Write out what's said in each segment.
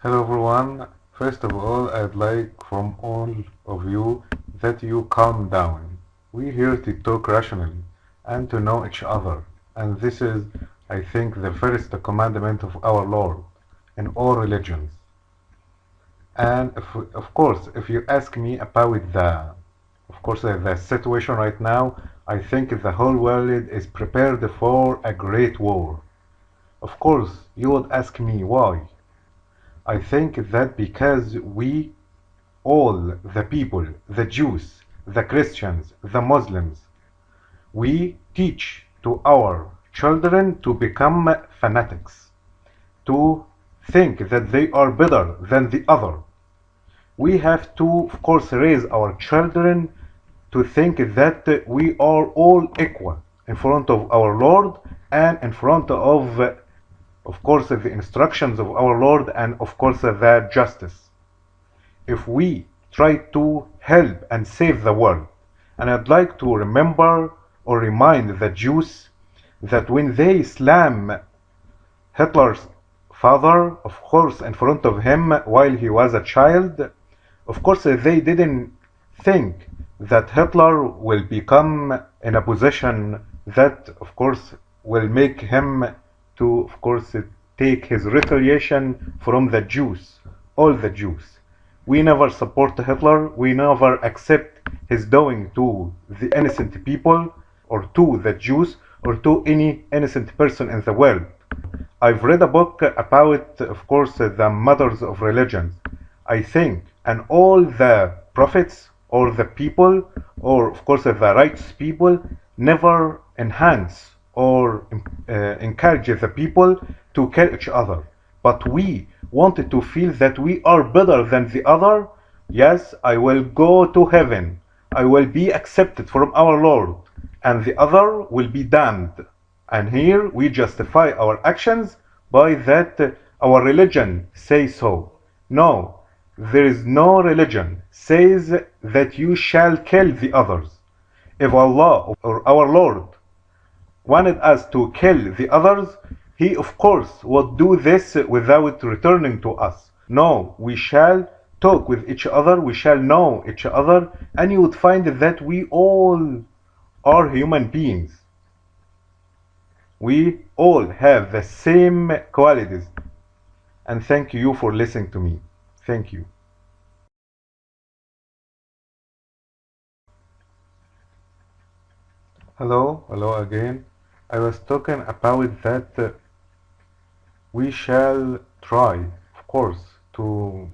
Hello everyone. First of all, I'd like from all of you that you calm down. We're here to talk rationally and to know each other. And this is, I think, the first commandment of our Lord in all religions. And of course, if you ask me about the situation right now, I think the whole world is prepared for a great war. Of course, you would ask me why. I think that because we all the people, the Jews, the Christians, the Muslims, we teach to our children to become fanatics, to think that they are better than the other. We have to, of course, raise our children to think that we are all equal in front of our Lord and in front of course, the instructions of our Lord and, of course, the justice. If we try to help and save the world. And I'd like to remember or remind the Jews that when they slam Hitler's father, of course, in front of him while he was a child, of course, they didn't think that Hitler will become in a position that, of course, will make him to, of course, take his retaliation from the Jews, all the Jews. We never support Hitler. We never accept his doing to the innocent people or to the Jews or to any innocent person in the world. I've read a book about, of course, the mothers of religions. I think, and all the prophets or the people, or of course the righteous people, never enhance or encourage the people to kill each other. But we wanted to feel that we are better than the other. Yes, I will go to heaven. I will be accepted from our Lord, and the other will be damned. And here we justify our actions by that our religion says so. No, there is no religion says that you shall kill the others. If Allah or our Lord wanted us to kill the others, he of course would do this without returning to us. No, we shall talk with each other, we shall know each other, and you would find that we all are human beings. We all have the same qualities. And thank you for listening to me. Thank you. Hello again. I was talking about that we shall try, of course, to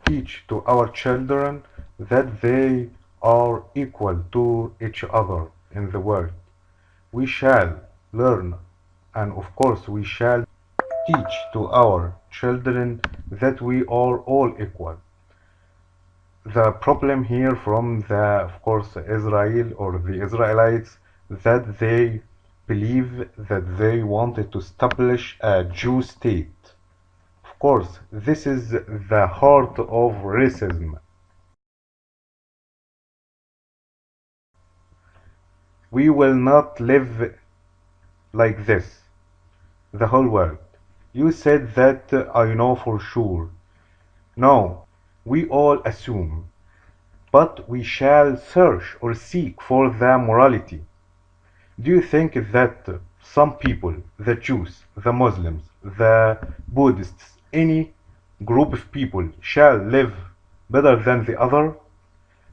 teach to our children that they are equal to each other in the world. We shall learn, and of course, we shall teach to our children that we are all equal. The problem here from of course, Israel or the Israelites, that they believe that they wanted to establish a Jew state. Of course, this is the heart of racism. We will not live like this, the whole world. You said that I know for sure. No, we all assume, but we shall search or seek for the morality. Do you think that some people, the Jews, the Muslims, the Buddhists, any group of people shall live better than the other,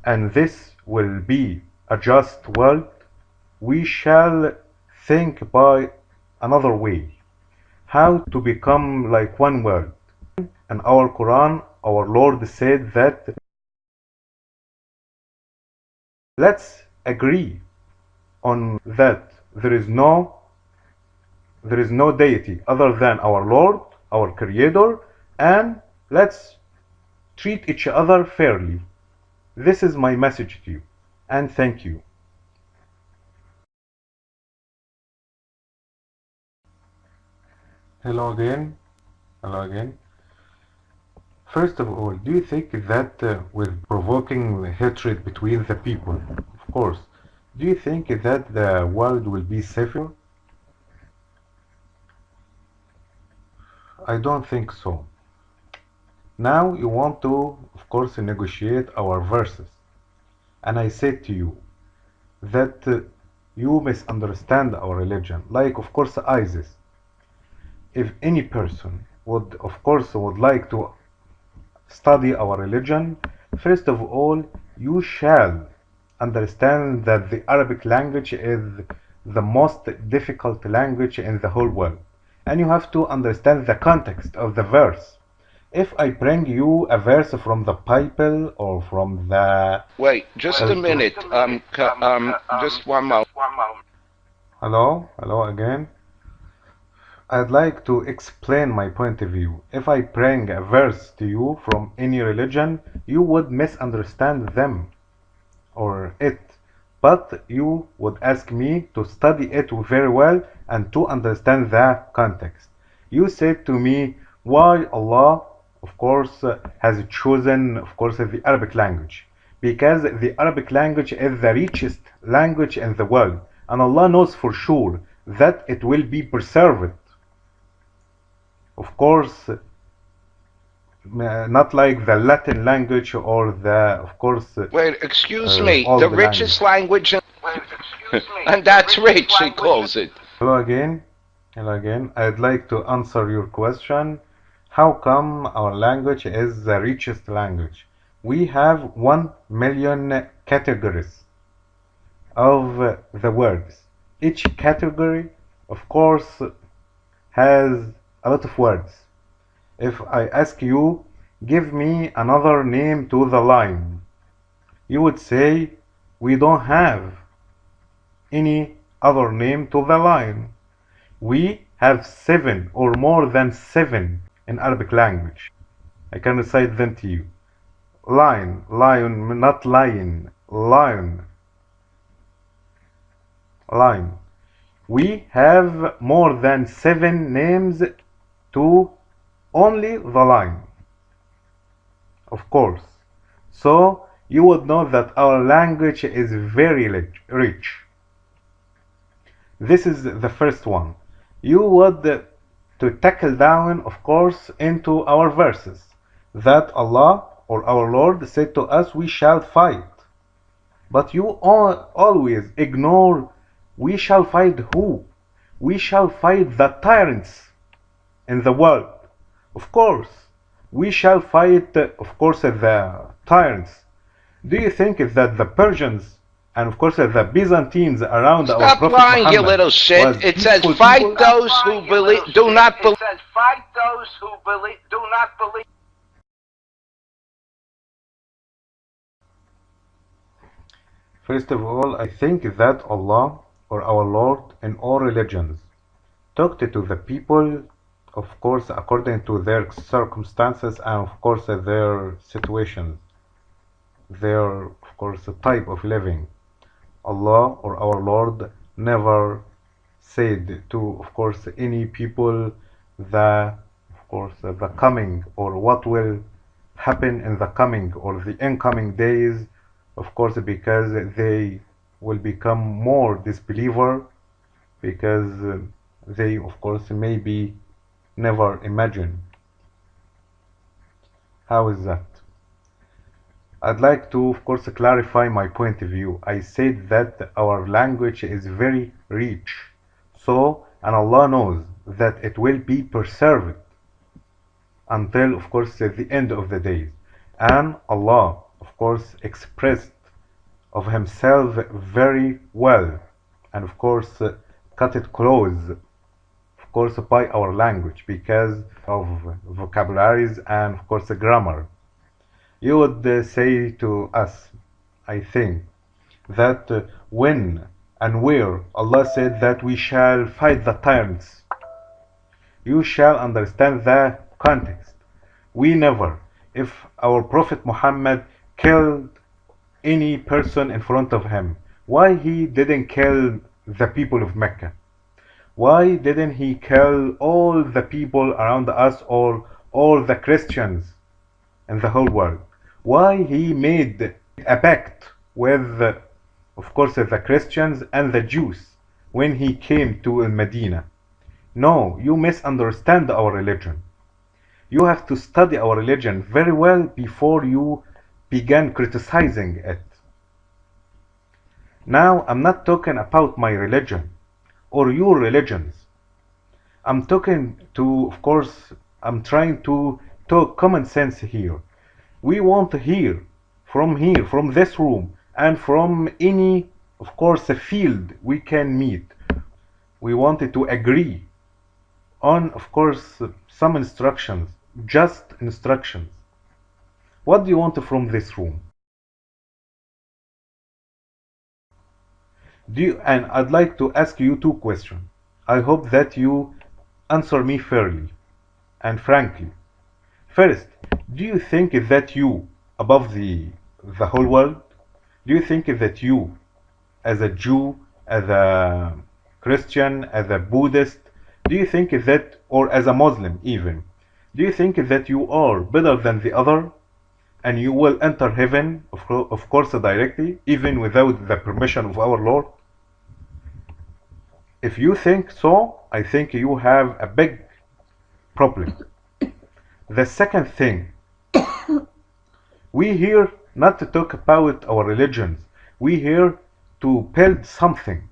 and this will be a just world? We shall think by another way, how to become like one world. In our Quran, our Lord said that let's agree on that there is no deity other than our Lord, our Creator, and let's treat each other fairly. This is my message to you, and thank you. Hello again. Hello again. First of all, do you think that with provoking hatred between the people, of course, do you think that the world will be safer? I don't think so. Now you want to, of course, negotiate our verses. And I said to you that you misunderstand our religion. Like, of course, ISIS. If any person would, of course, would like to study our religion, first of all, you shall understand that the Arabic language is the most difficult language in the whole world. And you have to understand the context of the verse. If I bring you a verse from the Bible or from the... Wait, just a minute. Just one moment. Hello again. I'd like to explain my point of view. If I bring a verse to you from any religion, you would misunderstand them or it. But you would ask me to study it very well and to understand the context. You said to me, why Allah, of course, has chosen, of course, the Arabic language. Because the Arabic language is the richest language in the world. And Allah knows for sure that it will be preserved. Of course, not like the Latin language or the, of course... Wait, excuse me. The richest language, and that's rich, he calls it. Hello again. I'd like to answer your question. How come our language is the richest language? We have 1 million categories of the words. Each category, of course, has a lot of words. If I ask you, give me another name to the lion, you would say, we don't have any other name to the lion. We have 7 or more than 7 in Arabic language. I can recite them to you. Lion, not lion, lion. We have more than 7 names to only the lion, of course. So you would know that our language is very rich. This is the first one. You would to tackle down, of course, into our verses that Allah or our Lord said to us, we shall fight. But you always ignore, we shall fight who? We shall fight the tyrants in the world. Of course, we shall fight, of course, the tyrants. Do you think that the Persians and, of course, the Byzantines around our Prophet Stop lying, Muhammad you little shit. It says, peaceful fight people? those who do not believe. First of all, I think that Allah or our Lord in all religions talked to the people, of course, according to their circumstances and, of course, their situations, their, of course, type of living. Allah or our Lord never said to, of course, any people the, of course, the coming or what will happen in the coming or the incoming days, of course, because they will become more disbeliever, because they, of course, maybe never imagine. How is that? I'd like to, of course, clarify my point of view. I said that our language is very rich. So, and Allah knows that it will be preserved until, of course, the end of the days. And Allah, of course, expressed of himself very well, and of course cut it close, of course, by our language because of vocabularies and, of course, grammar. You would say to us, I think, that when and where Allah said that we shall fight the tyrants, you shall understand the context. We never, if our Prophet Muhammad killed any person in front of him, why he didn't kill the people of Mecca? Why didn't he kill all the people around us or all the Christians in the whole world? Why he made a pact with, of course, the Christians and the Jews when he came to Medina? No, you misunderstand our religion. You have to study our religion very well before you begin criticizing it. Now, I'm not talking about my religion or your religions. I'm talking to, of course, I'm trying to talk common sense here. We want to hear, from this room, and from any, of course, a field we can meet. We wanted to agree on, of course, some instructions, just instructions. What do you want from this room? And I'd like to ask you two questions. I hope that you answer me fairly and frankly. First, do you think that you above the whole world? Do you think that you, as a Jew, as a Christian, as a Buddhist, do you think that, or as a Muslim even, do you think that you are better than the other and you will enter heaven, of course, directly, even without the permission of our Lord? If you think so, I think you have a big problem. The second thing, we here not to talk about our religions. We here to build something.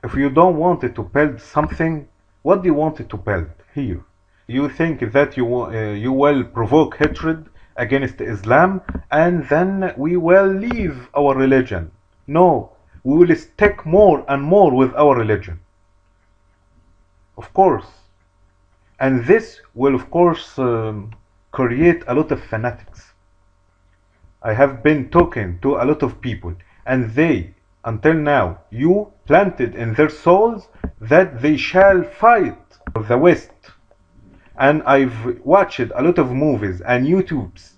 If you don't want to build something, what do you want to build here? You think that you will provoke hatred against Islam and then we will leave our religion. No, we will stick more and more with our religion. Of course. And this will, of course, create a lot of fanatics. I have been talking to a lot of people, and they, until now, you planted in their souls that they shall fight the West. And I've watched a lot of movies and YouTubes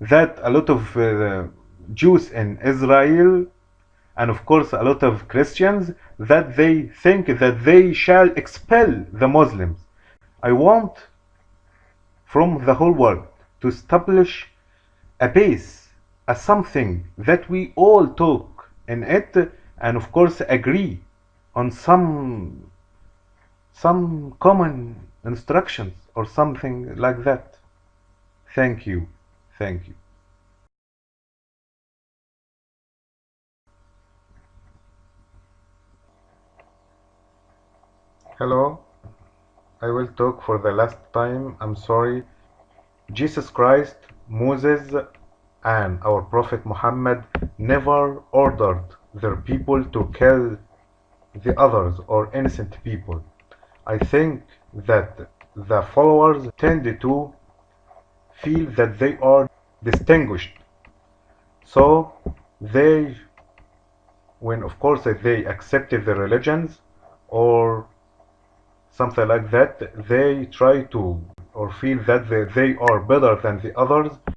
that a lot of Jews in Israel, and of course a lot of Christians, that they think that they shall expel the Muslims. I want from the whole world to establish a base, a something that we all talk in it, and of course agree on some common instructions or something like that. Thank you. Thank you. Hello. I will talk for the last time. I'm sorry. Jesus Christ, Moses, and our Prophet Muhammad never ordered their people to kill the others or innocent people. I think that the followers tend to feel that they are distinguished. So they, when of course they accepted the religions or something like that, they try to or feel that they are better than the others